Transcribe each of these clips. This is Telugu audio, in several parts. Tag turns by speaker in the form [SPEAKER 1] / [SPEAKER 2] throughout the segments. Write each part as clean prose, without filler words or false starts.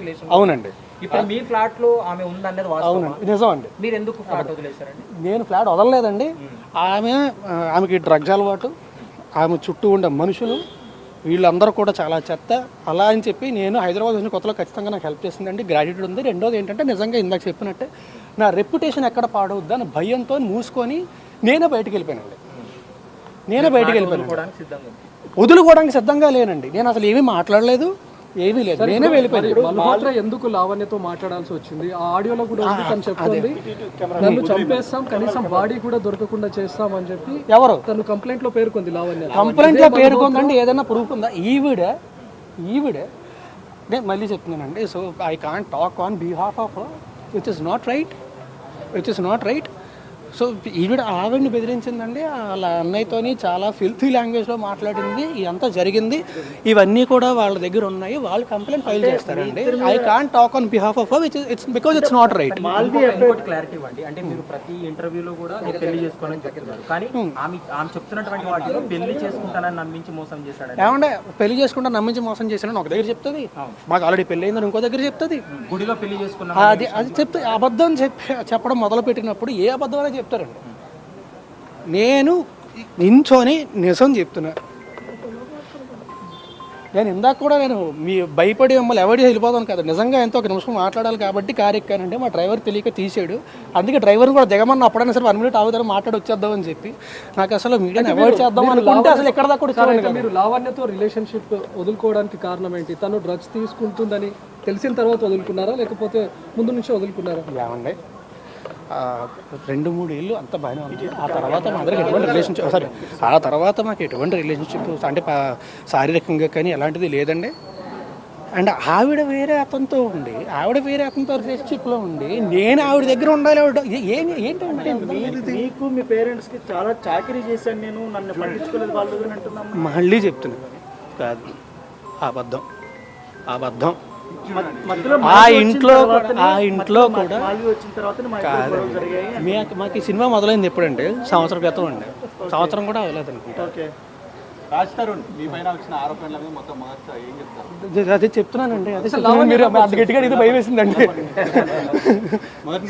[SPEAKER 1] రిలేషన్.
[SPEAKER 2] అవునండి.
[SPEAKER 1] ఇప్పుడు మీ ఫ్లాట్ లో ఆమె ఉందనేది
[SPEAKER 2] అవునండి, నిజం అండి.
[SPEAKER 1] మీరు ఎందుకు ఫ్లాట్ వదిలేశారండి?
[SPEAKER 2] నేను ఫ్లాట్ వదలలేదండి. ఆమెకి డ్రగ్స్ అలవాటు, ఆమె చుట్టూ ఉండే మనుషులు వీళ్ళందరూ కూడా చాలా చెత్త. అలా అని చెప్పి నేను హైదరాబాద్ వచ్చిన కొత్తలో ఖచ్చితంగా నాకు హెల్ప్ చేసిందండి, గ్రాడ్యుయేట్ ఉంది. రెండోది ఏంటంటే నిజంగా ఇందాక చెప్పినట్టే నా రెప్యుటేషన్ ఎక్కడ పాడవద్దు అని భయంతో మూసుకొని నేనే బయటికి వెళ్ళిపోయానండి. వదులుకోవడానికి సిద్ధంగా లేనండి. నేను అసలు ఏమీ మాట్లాడలేదు, ఏమీ లేదు, నేనే వెళ్ళిపోయాను.
[SPEAKER 3] మల్హోత్రా ఎందుకు లావణ్యతో మాట్లాడాల్సి వచ్చింది? ఆ ఆడియోలో కూడా ఉంది, తను చెప్తుంది నన్ను చంపేస్తాం, కనీసం బాడీ కూడా దొరకకుండా చేస్తాం అని చెప్పి.
[SPEAKER 2] ఎవరు?
[SPEAKER 3] తను కంప్లైంట్ లో పేర్కొంది లావణ్య.
[SPEAKER 2] కంప్లైంట్ లో పేర్కొందండి, ఏదైనా ప్రూఫ్ ఉందా? ఈవిడే నేను మళ్ళీ చెప్తున్నానండి. So I can't talk on behalf of which is not right. So ఆవిడని బెదిరించిందండి, వాళ్ళ అన్నయ్యతోని చాలా ఫిల్తీ లాంగ్వేజ్లో మాట్లాడింది. ఇదంతా జరిగింది, ఇవన్నీ కూడా వాళ్ళ దగ్గర ఉన్నాయి. వాళ్ళు కంప్లైంట్ ఫైల్ చేస్తారండి. I can't talk on behalf of it's because it's not right.
[SPEAKER 1] Clarity ఇవ్వండి. అంటే మీరు ప్రతి ఇంటర్వ్యూలో కూడా నేను పెళ్లి చేసుకోవాలని చెప్తున్నారు, కానీ ఆమె చెప్తున్నటువంటి వాటిలో పెళ్లి చేసుకుంటానని నమ్మించి మోసం చేశాడు.
[SPEAKER 2] ఏమంటే పెళ్లి చేసుకుంటా నమ్మించి మోసం చేశానని ఒక దగ్గర చెప్తుంది, మాకు ఆల్రెడీ పెళ్లి అయిందని ఇంకో దగ్గర చెప్తుంది.
[SPEAKER 1] గుడిలో పెళ్లి చేసుకున్నా
[SPEAKER 2] అది చెప్తే అబద్ధం చెప్పడం మొదలు పెట్టినప్పుడు ఏ అబద్ధం అనేది చెప్తారండి. నేను నించొని నిజం చెప్తున్నా. నేను ఇందాక కూడా నేను మీ భయపడి మిమ్మల్ని ఎవరి వెళ్ళిపోతాను కదా, నిజంగా ఎంతో ఒక నిమిషం మాట్లాడాలి కాబట్టి కారు ఎక్కానంటే మా డ్రైవర్ తెలియక తీసాడు. అందుకే డ్రైవర్ని కూడా దిగమన్నా అప్పుడైనా సరే 1 minute ఆగుతారు మాట్లాడి వచ్చేద్దామని చెప్పి. నాకు అసలు మీడియాని అవాయిడ్ చేద్దాం అనుకుంటే అసలు ఎక్కడ దాకా కూడా.
[SPEAKER 3] మీరు లావణ్యతో రిలేషన్షిప్ వదులుకోవడానికి కారణం ఏంటి? తను డ్రగ్స్ తీసుకుంటుందని తెలిసిన తర్వాత వదులుకున్నారా, లేకపోతే ముందు నుంచి వదులుకున్నారా?
[SPEAKER 2] ఏమండి, 2-3 ఏళ్ళు అంత బాగానే ఉంది. ఆ తర్వాత మా దగ్గర ఎటువంటి రిలేషన్షిప్ మాకు ఎటువంటి రిలేషన్షిప్ అంటే శారీరకంగా కానీ ఎలాంటిది లేదండి. అండ్ ఆవిడ వేరే అతనితో రిలేషన్షిప్లో ఉండి నేను ఆవిడ దగ్గర ఉండాలి. ఏంటంటే
[SPEAKER 4] మీకు మీ పేరెంట్స్కి చాలా చాకరీ చేశాను నేను, నన్ను పట్టించుకోలేదు వాళ్ళు అని అంటున్నాను.
[SPEAKER 2] మళ్ళీ చెప్తున్నాను, కాదు, అబద్ధం. ఆ ఇంట్లో కూడా మాకు ఈ సినిమా మొదలైంది ఎప్పుడంటే సంవత్సరం క్రితం అండి. సంవత్సరం కూడా అవ్వలేదు అనుకుంటా. అదే చెప్తున్నానండి, మీరు అంత గట్టిగా ఇది భయం వేసిందండి.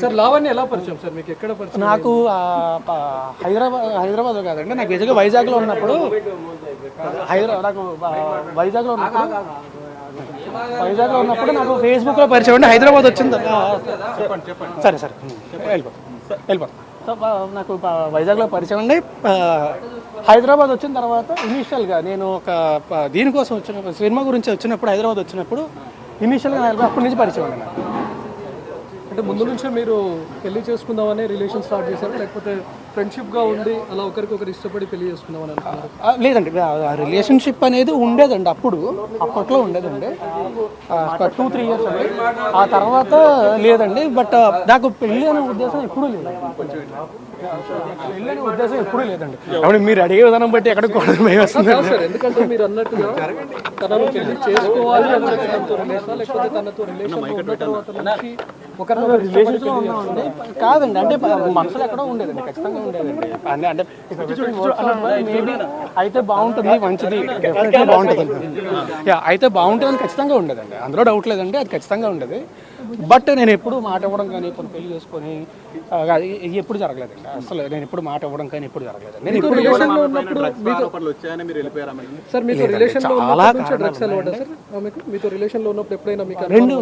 [SPEAKER 3] సార్ లావణ్య ఎలా పరిచయం సార్ మీకు? ఎక్కడ పరిచయం?
[SPEAKER 2] నాకు హైదరాబాద్ కాదండి, నాకు నిజంగా వైజాగ్లో ఉన్నప్పుడు నాకు ఫేస్బుక్లో పరిచయం అండి. హైదరాబాద్ వచ్చింది. సరే వెళ్ళిపో. నాకు వైజాగ్లో పరిచయం అండి. హైదరాబాద్ వచ్చిన తర్వాత ఇనీషియల్గా నేను ఒక దీనికోసం వచ్చిన సినిమా గురించి వచ్చినప్పుడు హైదరాబాద్ వచ్చినప్పుడు ఇనీషియల్గా అప్పటి నుంచి పరిచయం అండి నాకు.
[SPEAKER 3] అంటే ముందు నుంచే మీరు పెళ్లి చేసుకుందామని రిలేషన్ స్టార్ట్ చేశారు, లేకపోతే ఫ్రెండ్షిప్గా ఉండి అలా ఒకరికొకరు ఇష్టపడి పెళ్లి చేసుకుందామని అనుకున్నారు?
[SPEAKER 2] లేదండి, రిలేషన్షిప్ అనేది ఉండేదండి, అప్పట్లో ఉండేదండి. 2-3 years అండి. ఆ తర్వాత లేదండి. బట్ నాకు పెళ్ళి అనే ఉద్దేశం ఎప్పుడూ లేదండి. అవును, మీరు అడిగే విధానం బట్టి ఎక్కడ భయం వస్తుంది.
[SPEAKER 3] ఎందుకంటే మీరు అన్నట్టుగా తనను పెళ్లి చేసుకోవాలి లేకపోతే తనతో
[SPEAKER 2] రిలేషన్షిప్లో ఉన్నామండి కాదండి. అంటే మనసులో ఎక్కడో ఉండేదండి, ఖచ్చితంగా ఉండేదండి. అంటే మేబీ అయితే బాగుంటుంది, మంచిది, బాగుంటుంది, అయితే బాగుంటుందని ఖచ్చితంగా ఉండేదండి, అందులో డౌట్ లేదండి, అది ఖచ్చితంగా ఉండేది. బట్ నేను ఎప్పుడు మాట ఇవ్వడం కానీ కొన్ని పెళ్లి చేసుకొని ఎప్పుడు జరగలేదండి. అసలు నేను ఎప్పుడు మాట ఇవ్వడం కానీ ఎప్పుడు జరగలేదు. నేను ఇప్పుడు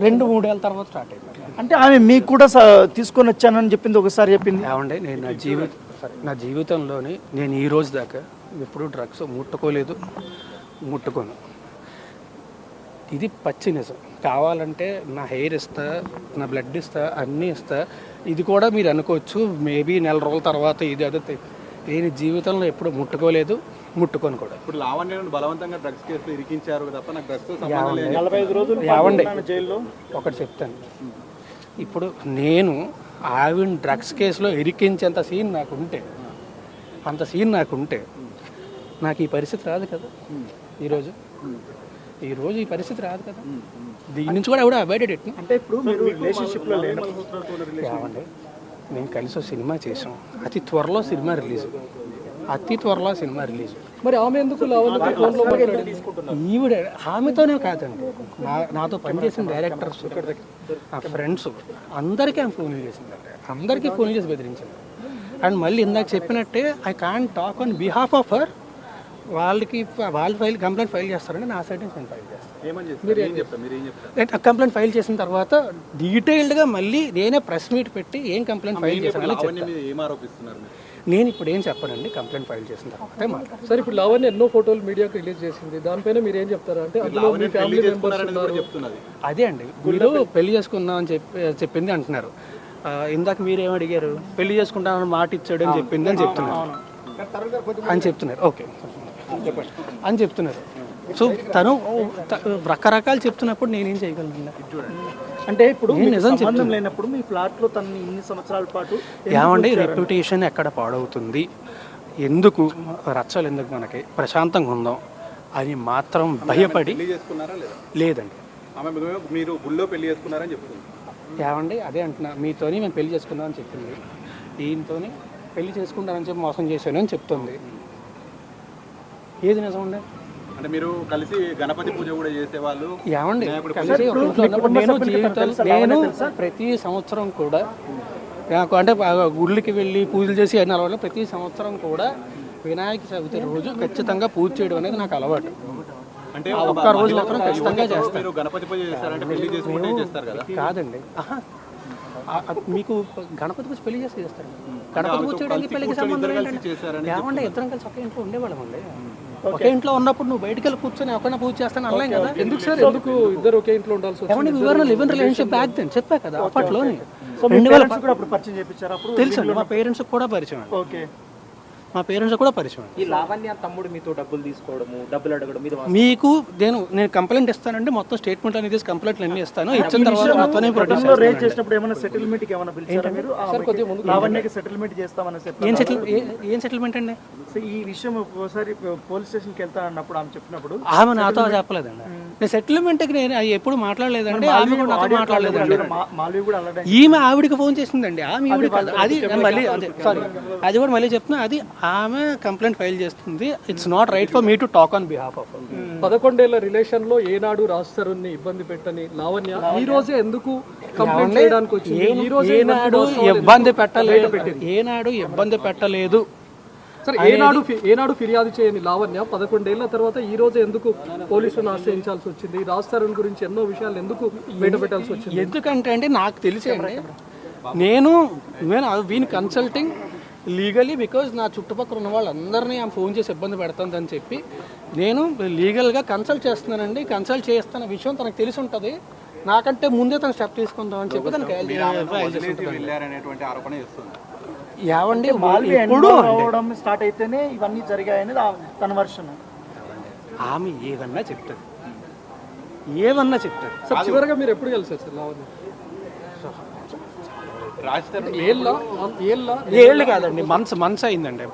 [SPEAKER 2] రెండు 3 ఏళ్ళ తర్వాత స్టార్ట్ అయింది.
[SPEAKER 4] అంటే ఆమె మీకు కూడా తీసుకొని వచ్చానని చెప్పింది, ఒకసారి చెప్పింది.
[SPEAKER 2] ఏమంటే నేను నా జీవితంలోని నేను ఈ రోజు దాకా ఎప్పుడు డ్రగ్స్ ముట్టుకోను. ఇది పచ్చి నిజం. కావాలంటే నా హెయిర్ ఇస్తా, నా బ్లడ్ ఇస్తా, అన్నీ ఇస్తా. ఇది కూడా మీరు అనుకోవచ్చు మేబీ 4 రోజుల తర్వాత ఇది అదే. నేను జీవితంలో ఎప్పుడు ముట్టుకోను కూడా.
[SPEAKER 5] ఇప్పుడు లావణ్యను బలవంతంగా డ్రగ్స్ కేసులో ఇరికించారు తప్ప నాకు డ్రగ్స్
[SPEAKER 4] జైల్లో.
[SPEAKER 2] ఒకటి చెప్తాను, ఇప్పుడు నేను ఆవిడ డ్రగ్స్ కేసులో ఇరికించేంత సీన్ నాకుంటే నాకు ఈ పరిస్థితి రాదు కదా. ఈరోజు ఈ పరిస్థితి రాదు కదా. దీని నుంచి కూడా ఎవడో అవాయిడెడ్ ఇట్.
[SPEAKER 4] అంటే ఇప్పుడు మీరు రిలేషన్షిప్లో
[SPEAKER 2] ఏమండి, నేను కలిసి సినిమా చేసాం, అతి త్వరలో సినిమా రిలీజ్.
[SPEAKER 3] మరి ఆమె ఎందుకు లావణ్యతో ఫోన్లో మాట్లాడింది?
[SPEAKER 2] ఈవిడ ఆమెతోనే కాదండి, నాతో పనిచేసిన డైరెక్టర్స్, నా ఫ్రెండ్స్ అందరికీ ఆమె ఫోన్లు చేసిందండి, అందరికీ ఫోన్ చేసి బెదిరించింది. అండ్ మళ్ళీ ఇందాక చెప్పినట్టే I can't talk on behalf of her. వాళ్ళు కంప్లైంట్ ఫైల్ చేస్తారండి, నా సైడ్ నుంచి నేను ఫైల్ చేస్తాను. కంప్లైంట్ ఫైల్ చేసిన తర్వాత డీటెయిల్డ్గా మళ్ళీ నేనే ప్రెస్ మీట్ పెట్టి ఏం కంప్లైంట్ ఫైల్ చేశానని చెప్తాను. నేను ఇప్పుడు ఏం చెప్పనండి, కంప్లైంట్ ఫైల్ చేసిన తర్వాత మాట్లాడతాను.
[SPEAKER 3] సార్ ఇప్పుడు లావణ్య ఎన్నో ఫోటోలు మీడియాకు రిలీజ్ చేసింది, దానిపైన మీరు ఏం చెప్తారా? అంటే అందులో మీ ఫ్యామిలీ మెంబర్స్ ఉన్నారు.
[SPEAKER 2] అదే అండి, మీరు పెళ్లి చేసుకుందాం అని చెప్పింది అంటున్నారు. ఇందాక మీరేం అడిగారు, పెళ్లి చేసుకుంటామని మాట ఇచ్చాడు అని చెప్పింది అని చెప్తున్నారు ఓకే అని చెప్తున్నారు. సో తను రకరకాలు చెప్తున్నప్పుడు నేనేం చేయగలను?
[SPEAKER 4] అంటే ఇప్పుడు సంబంధం లేనప్పుడు మీ ఫ్లాట్ లో తన ఇన్ని సంవత్సరాల పాటు
[SPEAKER 2] ఏమండి రెప్యుటేషన్ ఎక్కడ పాడవుతుంది, ఎందుకు రచ్చలు, ఎందుకు మనకి ప్రశాంతంగా ఉందాం అని మాత్రం భయపడి లేదండి.
[SPEAKER 5] మీరు గుళ్ళో పెళ్లి చేసుకున్నారని చెప్తుంది.
[SPEAKER 2] ఏమండి అదే అంటున్నా, మీతోని మేము పెళ్లి చేసుకుందాం అని చెప్పింది, ఈయనతోని పెళ్లి చేసుకుంటానని చెప్పి మోసం చేశాను అని చెప్తుంది. ఏది నిజం అండి?
[SPEAKER 5] అంటే మీరు కలిసి గణపతి పూజ కూడా చేసేవాళ్ళు.
[SPEAKER 2] ఏమండి కలిసి ఒక ఇంట్లో ఉన్నప్పుడు నేను ప్రతి సంవత్సరం కూడా నాకు అంటే గుళ్ళకి వెళ్ళి పూజలు చేసి అయిన అలవాటు, ప్రతి సంవత్సరం కూడా వినాయక చవితి రోజు ఖచ్చితంగా పూజ చేయడం అనేది నాకు అలవాటు.
[SPEAKER 5] అంటే
[SPEAKER 2] ఒక్క రోజు మాత్రం ఖచ్చితంగా చేస్తాను.
[SPEAKER 5] గణపతి పూజ చేస్తారంటే పెళ్లి చేసుకుంటే చేస్తారు కదా?
[SPEAKER 2] కాదండి, మీకు గణపతి పూజ పెళ్లి చేసి చేస్తారు. గణపతి పూజ చేయడానికి పెళ్లికి సంబంధం ఏంటంటే ఏమంటే ఇద్దరం కలిసి ఒకే ఇంట్లో ఉండేవాళ్ళం అండి. ఒకే ఇంట్లో ఉన్నప్పుడు నువ్వు బయటకు వెళ్ళి కూర్చొని ఒకరిని పూజ చేస్తాను అనలేం కదా.
[SPEAKER 3] ఎందుకు సార్, ఎందుకు ఇద్దరు ఒకే ఇంట్లో ఉండాల్సి వచ్చింది?
[SPEAKER 2] ఏమంటే వివరణ live in relationship back then చెప్పా కదా అప్పట్లోనే.
[SPEAKER 4] పరిచయం చేయించారు అప్పుడు?
[SPEAKER 2] తెలుసు, మా పేరెంట్స్ కూడా పరిచయం.
[SPEAKER 4] ఓకే,
[SPEAKER 2] మా పేరెంట్స్ కూడా పరిచయం.
[SPEAKER 1] ఈ లావణ్య తమ్ముడు మీతో డబ్బులు తీసుకోవడము, డబ్బులు అడగడం మీద
[SPEAKER 2] మీకు నేను కంప్లైంట్ ఇస్తానండి, మొత్తం స్టేట్మెంట్ అనేది కంప్లైంట్లు అన్ని ఇస్తాను. ఇచ్చిన తర్వాత మొత్తం
[SPEAKER 4] రేజ్ చేసినప్పుడు ఏమైనా సెటిల్మెంట్ ఏమైనా పిలిచారా మీరు? లావణ్యకి సెటిల్మెంట్ చేస్తామని
[SPEAKER 2] ఏం సెటిల్మెంట్ అండి?
[SPEAKER 4] ఈ విషయం ఒకసారి పోలీస్ స్టేషన్కి వెళ్తా అన్నప్పుడు ఆమె చెప్పినప్పుడు
[SPEAKER 2] ఆమె నాతో చెప్పలేదండి. నేను సెటిల్మెంట్కి నేను ఎప్పుడు మాట్లాడలేదండి, ఆమె కూడా నాతో మాట్లాడలేదండి. ఈమె ఆవిడికి ఫోన్ చేసిందండి, ఆమె అది మళ్ళీ అదే సారీ అది కూడా మళ్ళీ చెప్తున్నా, అది ఆమె కంప్లైంట్ ఫైల్ చేస్తుంది. It's not right for me to talk on behalf of.
[SPEAKER 3] 11 ఏళ్ల రిలేషన్ లో ఏనాడు రాస్తారుని ఇబ్బంది పెట్టని లావణ్య ఈ రోజే ఎందుకు కంప్లైంట్ చేయడానికి వచ్చింది? ఈ రోజు
[SPEAKER 2] ఏనాడు ఇబ్బంది పెట్టలేదు
[SPEAKER 3] సార్. ఏనాడు ఫిర్యాదు చేయని లావణ్య 11 ఏళ్ల తర్వాత ఈ రోజు ఎందుకు పోలీసులను ఆశ్రయించాల్సి వచ్చింది? రాస్తారుని గురించి ఎన్నో విషయాలు ఎందుకు బయట పెట్టాల్సి వచ్చింది?
[SPEAKER 2] ఎందుకంటే అండి నాకు తెలిసండి, నేను వీని కన్సల్టింగ్ లీగలీ బికాజ్ నా చుట్టుపక్కల ఉన్న వాళ్ళందరినీ ఆమె ఫోన్ చేసి ఇబ్బంది పెడుతుందని చెప్పి నేను లీగల్గా కన్సల్ట్ చేస్తున్నానండి. కన్సల్ట్ చేస్తున్న విషయం తనకు తెలిసి ఉంటుంది, నాకంటే ముందే తను స్టెప్ తీసుకుందాం అని చెప్పి తనకి ఏవండి
[SPEAKER 4] ఎప్పుడు స్టార్ట్ అయితేనే ఇవన్నీ జరిగాయని తన వర్షన్.
[SPEAKER 2] ఆమె ఏదన్నా చెప్తుంది.
[SPEAKER 3] సార్ చివరిగా మీరు ఎప్పుడు కలిసారు సార్ లావణ్య?
[SPEAKER 2] ఏళ్ళు కాదండి, మంత్స్ అయిందండి.